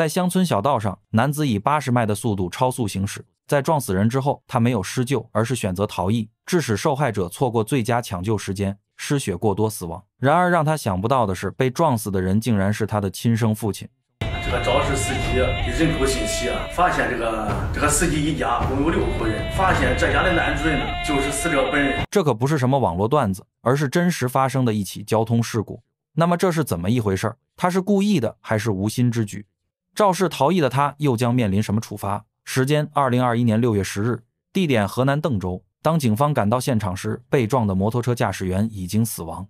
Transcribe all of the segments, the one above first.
在乡村小道上，男子以80迈的速度超速行驶，在撞死人之后，他没有施救，而是选择逃逸，致使受害者错过最佳抢救时间，失血过多死亡。然而让他想不到的是，被撞死的人竟然是他的亲生父亲。这个肇事司机的人口信息发现这个司机一家共有6口人，发现这家的男主人呢就是死者本人。这可不是什么网络段子，而是真实发生的一起交通事故。那么这是怎么一回事？他是故意的还是无心之举？肇事逃逸的他又将面临什么处罚？时间2021年6月10日，地点河南邓州。当警方赶到现场时，被撞的摩托车驾驶员已经死亡，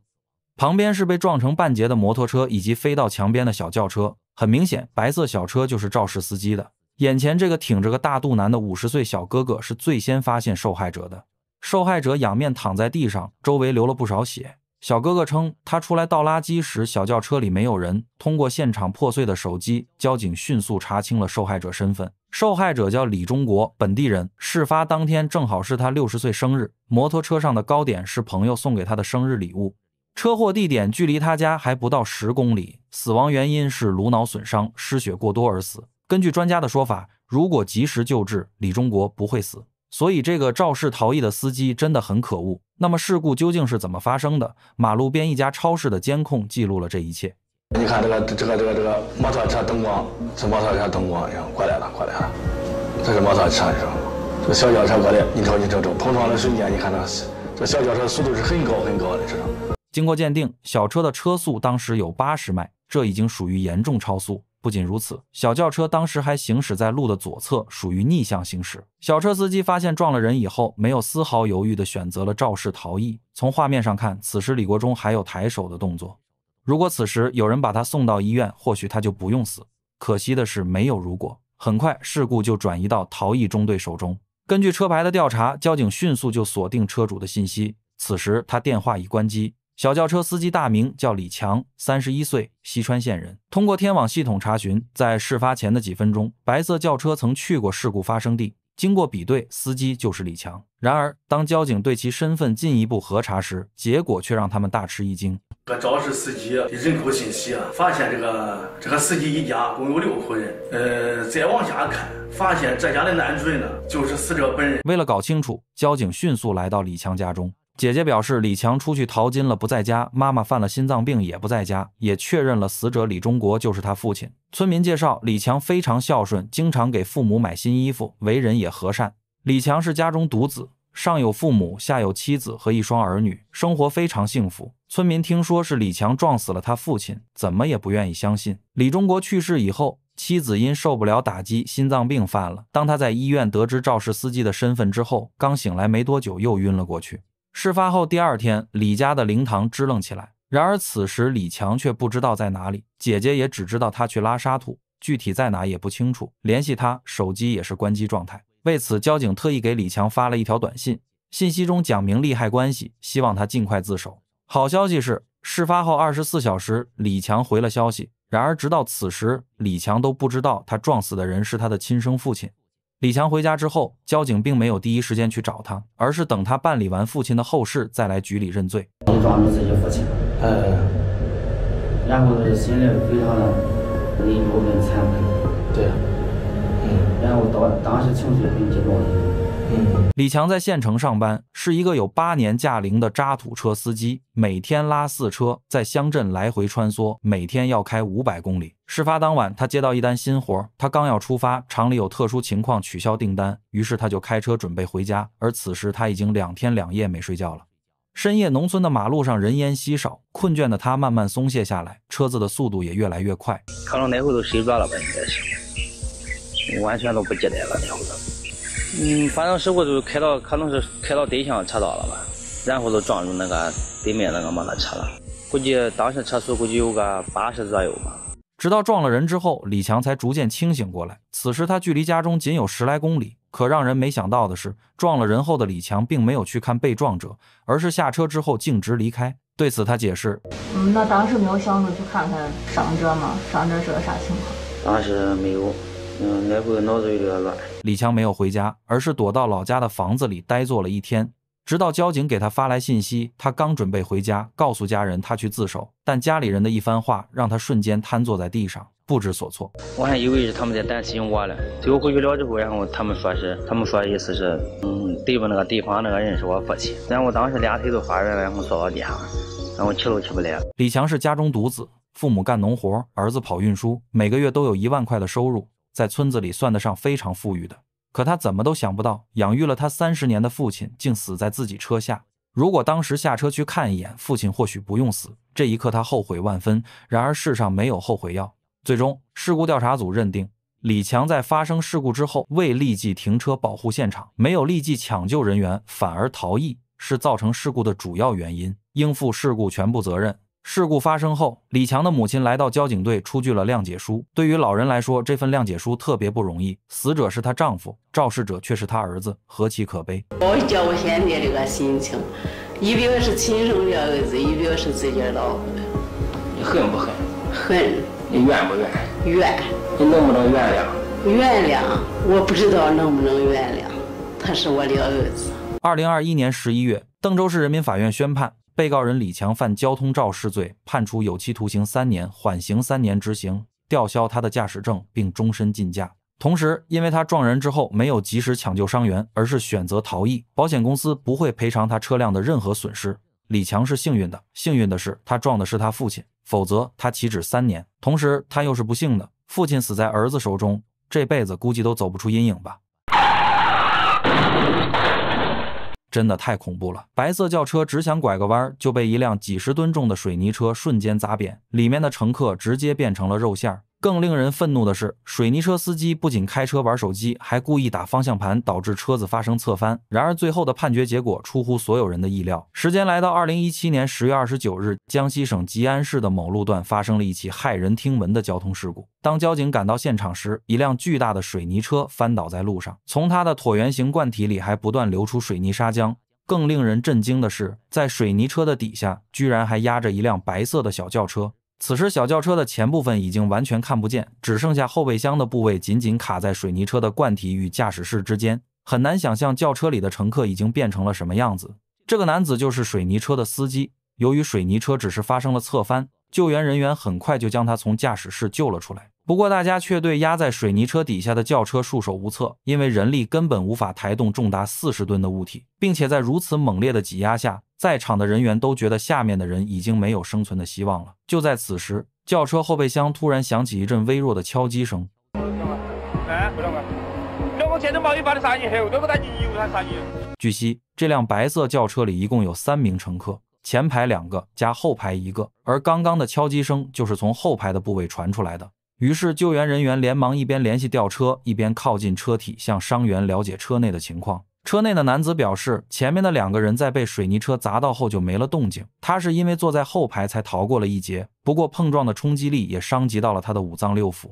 旁边是被撞成半截的摩托车以及飞到墙边的小轿车。很明显，白色小车就是肇事司机的。眼前这个挺着个大肚腩的50岁小哥哥是最先发现受害者的。受害者仰面躺在地上，周围流了不少血。小哥哥称，他出来倒垃圾时，小轿车里没有人。通过现场破碎的手机，交警迅速查清了受害者身份。受害者叫李中国，本地人。事发当天正好是他60岁生日，摩托车上的糕点是朋友送给他的生日礼物。车祸地点距离他家还不到10公里，死亡原因是颅脑损伤，失血过多而死。根据专家的说法，如果及时救治，李中国不会死。所以这个肇事逃逸的司机真的很可恶。那么事故究竟是怎么发生的？马路边一家超市的监控记录了这一切。你看这个摩托车灯光，是摩托车灯光，过来了，这是摩托车是吧？这个小轿车过来，你瞅碰撞的瞬间，你看这小轿车速度是很高的，知道吗？经过鉴定，小车的车速当时有80迈，这已经属于严重超速。不仅如此，小轿车当时还行驶在路的左侧，属于逆向行驶。小车司机发现撞了人以后，没有丝毫犹豫地选择了肇事逃逸。从画面上看，此时李国忠还有抬手的动作。如果此时有人把他送到医院，或许他就不用死。可惜的是，没有如果。很快，事故就转移到逃逸中队手中。根据车牌的调查，交警迅速就锁定车主的信息。此时他电话已关机。小轿车司机大名叫李强，31岁，西川县人。通过天网系统查询，在事发前的几分钟，白色轿车曾去过事故发生地。经过比对，司机就是李强。然而，当交警对其身份进一步核查时，结果却让他们大吃一惊。这个肇事司机的人口信息发现这个司机一家共有6口人。再往下看，发现这家的男主人呢就是死者本人。为了搞清楚，交警迅速来到李强家中。姐姐表示，李强出去淘金了不在家，妈妈犯了心脏病也不在家，也确认了死者李中国就是他父亲。村民介绍，李强非常孝顺，经常给父母买新衣服，为人也和善。李强是家中独子，上有父母，下有妻子和1双儿女，生活非常幸福。村民听说是李强撞死了他父亲，怎么也不愿意相信。李中国去世以后，妻子因受不了打击，心脏病犯了。当他在医院得知肇事司机的身份之后，刚醒来没多久又晕了过去。事发后第2天，李家的灵堂支棱起来。然而此时李强却不知道在哪里，姐姐也只知道他去拉沙土，具体在哪也不清楚。联系他，手机也是关机状态。为此，交警特意给李强发了一条短信，信息中讲明利害关系，希望他尽快自首。好消息是，事发后24小时，李强回了消息。然而直到此时，李强都不知道他撞死的人是他的亲生父亲。李强回家之后，交警并没有第一时间去找他，而是等他办理完父亲的后事再来局里认罪。你撞了自己父亲，然后心里非常的内疚跟惭愧，对，然后当时情绪很激动。李强在县城上班，是一个有8年驾龄的渣土车司机，每天拉4车，在乡镇来回穿梭，每天要开500公里。事发当晚，他接到一单新活，他刚要出发，厂里有特殊情况取消订单，于是他就开车准备回家，而此时他已经2天2夜没睡觉了。深夜农村的马路上人烟稀少，困倦的他慢慢松懈下来，车子的速度也越来越快。可能那会都睡着了吧，应该是，完全都不记得了那会儿。反正事故就可能是开到对向车道了吧，然后就撞入那个对面那个摩托车了。估计当时车速估计有个80左右吧。直到撞了人之后，李强才逐渐清醒过来。此时他距离家中仅有10来公里。可让人没想到的是，撞了人后的李强并没有去看被撞者，而是下车之后径直离开。对此他解释，那当时没有想着去看看伤者吗？伤者是个啥情况？当时没有，那会脑子有点乱。李强没有回家，而是躲到老家的房子里呆坐了1天，直到交警给他发来信息，他刚准备回家，告诉家人他去自首，但家里人的一番话让他瞬间瘫坐在地上。不知所措。我还以为是他们在担心我了，最后回去了之后，然后他们说意思是，对面那个地方那个人是我父亲，然后我当时2腿都发软，然后坐到地上，然后起都起不来了。李强是家中独子，父母干农活，儿子跑运输，每个月都有1万块的收入，在村子里算得上非常富裕的。可他怎么都想不到，养育了他30年的父亲竟死在自己车下。如果当时下车去看一眼，父亲或许不用死。这一刻他后悔万分，然而世上没有后悔药。最终，事故调查组认定，李强在发生事故之后未立即停车保护现场，没有立即抢救人员，反而逃逸，是造成事故的主要原因，应负事故全部责任。事故发生后，李强的母亲来到交警队出具了谅解书。对于老人来说，这份谅解书特别不容易，死者是她丈夫，肇事者却是她儿子，何其可悲。我叫我现在这个心情，一边是亲生的儿子，一边是自己的老婆。你恨不恨？恨。你怨不怨？怨。你能不能原谅？原谅，我不知道能不能原谅，他是我的儿子。2021年11月，邓州市人民法院宣判，被告人李强犯交通肇事罪，判处有期徒刑3年，缓刑3年执行，吊销他的驾驶证并终身禁驾。同时，因为他撞人之后没有及时抢救伤员，而是选择逃逸，保险公司不会赔偿他车辆的任何损失。李强是幸运的是他撞的是他父亲，否则他岂止3年。同时他又是不幸的，父亲死在儿子手中，这辈子估计都走不出阴影吧。真的太恐怖了！白色轿车只想拐个弯，就被一辆几十吨重的水泥车瞬间砸扁，里面的乘客直接变成了肉馅儿。更令人愤怒的是，水泥车司机不仅开车玩手机，还故意打方向盘，导致车子发生侧翻。然而最后的判决结果出乎所有人的意料。时间来到2017年10月29日，江西省吉安市的某路段发生了一起骇人听闻的交通事故。当交警赶到现场时，一辆巨大的水泥车翻倒在路上，从它的椭圆形罐体里还不断流出水泥砂浆。更令人震惊的是，在水泥车的底下居然还压着一辆白色的小轿车。此时小轿车的前部分已经完全看不见，只剩下后备箱的部位紧紧卡在水泥车的罐体与驾驶室之间，很难想象轿车里的乘客已经变成了什么样子。这个男子就是水泥车的司机。由于水泥车只是发生了侧翻，救援人员很快就将他从驾驶室救了出来。不过大家却对压在水泥车底下的轿车束手无策，因为人力根本无法抬动重达40吨的物体，并且在如此猛烈的挤压下，在场的人员都觉得下面的人已经没有生存的希望了。就在此时，轿车后备箱突然响起一阵微弱的敲击声。据悉，这辆白色轿车里一共有3名乘客，前排2个加后排1个，而刚刚的敲击声就是从后排的部位传出来的。于是救援人员连忙一边联系吊车，一边靠近车体向伤员了解车内的情况。车内的男子表示，前面的2个人在被水泥车砸到后就没了动静，他是因为坐在后排才逃过了一劫，不过碰撞的冲击力也伤及到了他的5脏6腑。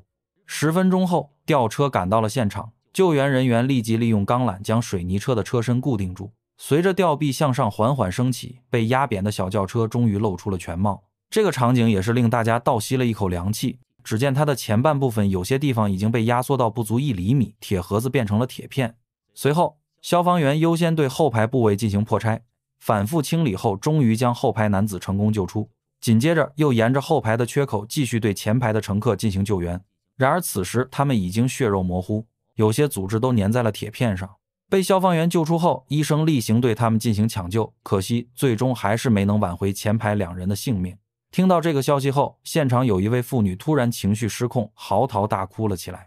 10分钟后，吊车赶到了现场，救援人员立即利用钢缆将水泥车的车身固定住，随着吊臂向上缓缓升起，被压扁的小轿车终于露出了全貌。这个场景也是令大家倒吸了一口凉气。只见它的前半部分有些地方已经被压缩到不足1厘米，铁盒子变成了铁片。随后，消防员优先对后排部位进行破拆，反复清理后，终于将后排男子成功救出。紧接着，又沿着后排的缺口继续对前排的乘客进行救援。然而此时他们已经血肉模糊，有些组织都粘在了铁片上。被消防员救出后，医生例行对他们进行抢救，可惜最终还是没能挽回前排2人的性命。听到这个消息后，现场有一位妇女突然情绪失控，嚎啕大哭了起来。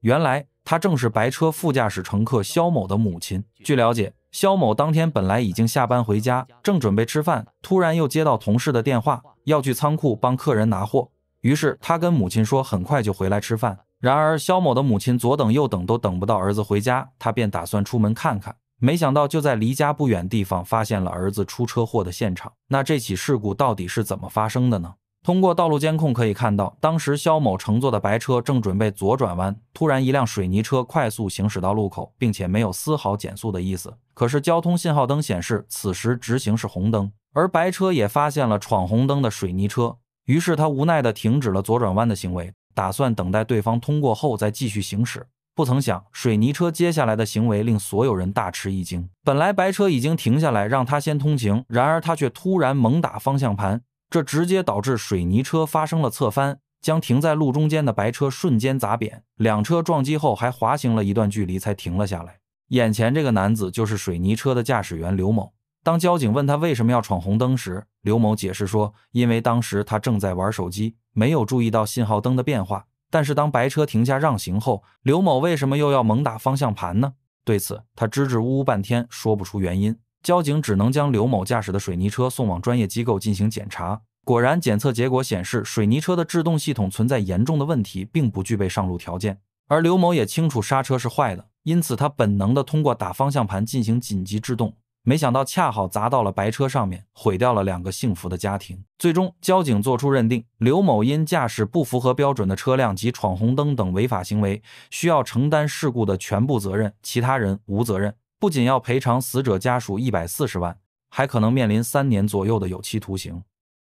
原来她正是白车副驾驶乘客肖某的母亲。据了解，肖某当天本来已经下班回家，正准备吃饭，突然又接到同事的电话，要去仓库帮客人拿货。于是他跟母亲说很快就回来吃饭。然而肖某的母亲左等右等都等不到儿子回家，他便打算出门看看。没想到就在离家不远地方发现了儿子出车祸的现场。那这起事故到底是怎么发生的呢？通过道路监控可以看到，当时肖某乘坐的白车正准备左转弯，突然一辆水泥车快速行驶到路口，并且没有丝毫减速的意思。可是交通信号灯显示此时直行是红灯，而白车也发现了闯红灯的水泥车，于是他无奈地停止了左转弯的行为，打算等待对方通过后再继续行驶。不曾想，水泥车接下来的行为令所有人大吃一惊。本来白车已经停下来让他先通行，然而他却突然猛打方向盘，这直接导致水泥车发生了侧翻，将停在路中间的白车瞬间砸扁，两车撞击后还滑行了一段距离才停了下来。眼前这个男子就是水泥车的驾驶员刘某。当交警问他为什么要闯红灯时，刘某解释说，因为当时他正在玩手机，没有注意到信号灯的变化。但是当白车停下让行后，刘某为什么又要猛打方向盘呢？对此，他支支吾吾半天说不出原因。交警只能将刘某驾驶的水泥车送往专业机构进行检查。果然，检测结果显示，水泥车的制动系统存在严重的问题，并不具备上路条件。而刘某也清楚刹车是坏的，因此他本能地通过打方向盘进行紧急制动。没想到恰好砸到了白车上面，毁掉了2个幸福的家庭。最终，交警作出认定，刘某因驾驶不符合标准的车辆及闯红灯等违法行为，需要承担事故的全部责任，其他人无责任。不仅要赔偿死者家属140万，还可能面临3年左右的有期徒刑。